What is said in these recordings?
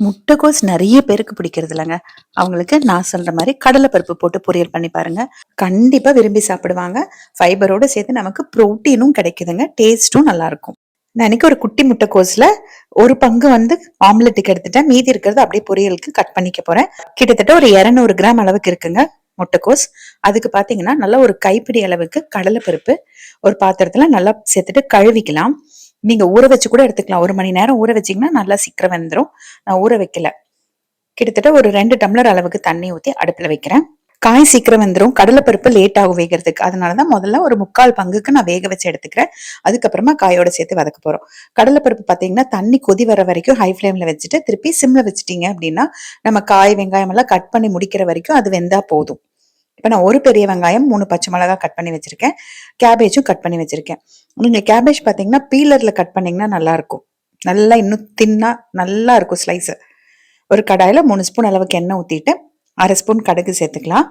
முட்டைகோஸ் நிறைய பேருக்கு பிடிக்கிறது இல்லைங்க. அவங்களுக்கு நான் சொல்ற மாதிரி கடலைப்பருப்பு போட்டு பொரியல் பண்ணி பாருங்க. கண்டிப்பா விரும்பி சாப்பிடுவாங்க. ஃபைபரோட சேர்த்து நமக்கு புரோட்டீனும் கிடைக்குதுங்க. டேஸ்ட்டும் நல்லா இருக்கும். நான் இன்னைக்கு ஒரு குட்டி முட்டைக்கோஸ்ல ஒரு பங்கு வந்து ஆம்லெட்டுக்கு எடுத்துட்டேன். மீதி இருக்கிறது அப்படியே பொரியலுக்கு கட் பண்ணிக்க போறேன். கிட்டத்தட்ட ஒரு 200 கிராம் அளவுக்கு இருக்குங்க முட்டைக்கோஸ். அதுக்கு பாத்தீங்கன்னா நல்லா ஒரு கைப்பிடி அளவுக்கு கடலைப்பருப்பு ஒரு பாத்திரத்துல நல்லா சேர்த்துட்டு கழுவிக்கலாம். நீங்க ஊற வச்சு கூட எடுத்துக்கலாம். 1 மணி நேரம் ஊற வச்சீங்கன்னா நல்லா சீக்கிரம் வெந்துடும். நான் ஊற வைக்கல. கிட்டத்தட்ட ஒரு 2 டம்ளர் அளவுக்கு தண்ணி ஊத்தி அடுப்புல வைக்கிறேன். காய் சீக்கிரம் வெந்துடும். கடலைப்பருப்பு லேட் ஆகும் வேகிறதுக்கு. அதனாலதான் முதல்ல ஒரு 3/4 பங்குக்கு நான் வேக வச்சு எடுத்துக்கிறேன். அதுக்கப்புறமா காயோட சேர்த்து வதக்க போறோம். கடலைப்பருப்பு பாத்தீங்கன்னா தண்ணி கொதி வர வரைக்கும் ஹை ஃபிளேம்ல வச்சுட்டு திருப்பி சிம்ல வச்சுட்டீங்க அப்படின்னா நம்ம காய் வெங்காயம் எல்லாம் கட் பண்ணி முடிக்கிற வரைக்கும் அது வெந்தா போதும். இப்ப நான் ஒரு பெரிய வெங்காயம் 3 பச்சை மிளகா கட் பண்ணி வச்சிருக்கேன். கேபேஜும் கட் பண்ணி வச்சிருக்கேன். நீங்க கேபேஜ் பாத்தீங்கன்னா பீலர்ல கட் பண்ணீங்கன்னா நல்லா இருக்கும். நல்லா இன்னும் தின்னா நல்லா இருக்கும் ஸ்லைஸ். ஒரு கடாயில 3 ஸ்பூன் அளவுக்கு எண்ணெய் ஊத்திட்டு 1/2 ஸ்பூன் கடுகு சேர்த்துக்கலாம்.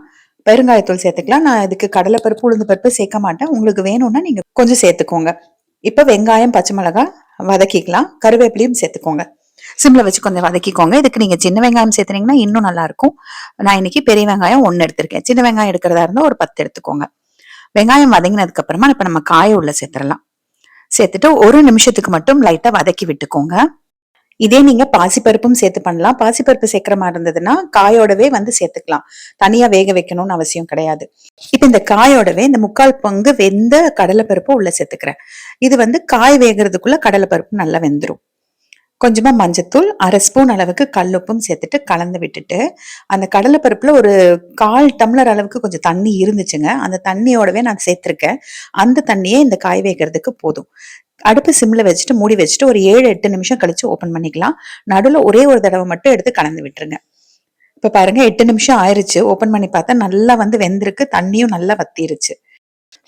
பெருங்காயத்தூள் சேர்த்துக்கலாம். நான் இதுக்கு கடலைப்பருப்பு உளுந்து பருப்பு சேர்க்க மாட்டேன். உங்களுக்கு வேணும்னா நீங்க கொஞ்சம் சேர்த்துக்கோங்க. இப்ப வெங்காயம் பச்சை மிளகா வதக்கிக்கலாம். கருவேப்பிலையும் சேர்த்துக்கோங்க. சிம்ல வச்சு கொஞ்சம் வதக்கிக்கோங்க. இதுக்கு நீங்க சின்ன வெங்காயம் சேர்த்துனீங்கன்னா இன்னும் நல்லா இருக்கும். நான் இன்னைக்கு பெரிய வெங்காயம் 1 எடுத்திருக்கேன். சின்ன வெங்காயம் எடுக்கிறதா இருந்தா ஒரு 10 எடுத்துக்கோங்க. வெங்காயம் வதங்கினதுக்கு அப்புறமா இப்ப நம்ம காய உள்ள சேர்த்துடலாம். சேர்த்துட்டு 1 நிமிஷத்துக்கு மட்டும் லைட்டா வதக்கி விட்டுக்கோங்க. இதே நீங்க பாசிப்பருப்பும் சேர்த்து பண்ணலாம். பாசிப்பருப்பு சேர்க்கிற மாதிரி இருந்ததுன்னா காயோடவே வந்து சேர்த்துக்கலாம். தனியா வேக வைக்கணும்னு அவசியம் கிடையாது. இப்ப இந்த காயோடவே இந்த 3/4 பங்கு வெந்த கடலைப்பருப்பு உள்ள சேர்த்துக்கிறேன். இது வந்து காய் வேகிறதுக்குள்ள கடலைப்பருப்பு நல்லா வெந்துடும். கொஞ்சமா மஞ்சத்தூள் 1/2 ஸ்பூன் அளவுக்கு கல்லுப்பும் சேர்த்துட்டு கலந்து விட்டுட்டு அந்த கடலைப்பருப்புல ஒரு 1/4 டம்ளர் அளவுக்கு கொஞ்சம் தண்ணி இருந்துச்சுங்க. அந்த தண்ணியோடவே நான் சேர்த்திருக்கேன். அந்த தண்ணியே இந்த காய் வேகிறதுக்கு போதும். அடுப்பு சிம்ல வச்சுட்டு மூடி வச்சுட்டு ஒரு 7-8 நிமிஷம் கழிச்சு ஓபன் பண்ணிக்கலாம். நடுவுல ஒரே ஒரு தடவை மட்டும் எடுத்து கலந்து விட்டுருங்க. இப்ப பாருங்க 8 நிமிஷம் ஆயிருச்சு. ஓபன் பண்ணி பார்த்தா நல்லா வந்து வெந்திருக்கு. தண்ணியும் நல்லா வத்திருச்சு.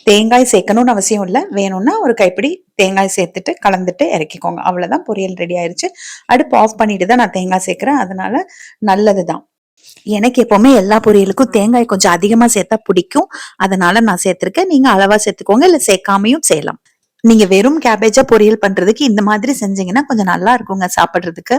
தேங்காய் சேர்க்கணும்னு அவசியம் இல்லை. வேணும்னா ஒரு கைப்பிடி தேங்காய் சேர்த்துட்டு கலந்துட்டு இறக்கிக்கோங்க. அவ்வளவுதான், பொரியல் ரெடி ஆயிருச்சு. அடுப்பு ஆஃப் பண்ணிட்டு தான் நான் தேங்காய் சேர்க்கிறேன். அதனால நல்லதுதான். எனக்கு எப்பவுமே எல்லா பொரியலுக்கும் தேங்காய் கொஞ்சம் அதிகமா சேர்த்தா பிடிக்கும். அதனால நான் சேர்த்திருக்கேன். நீங்க அளவா சேர்த்துக்கோங்க, இல்ல சேர்க்காமையும் செய்யலாம். நீங்க வெறும் கேபேஜா பொரியல் பண்றதுக்கு இந்த மாதிரி செஞ்சீங்கன்னா கொஞ்சம் நல்லா இருக்குங்க சாப்பிடுறதுக்கு.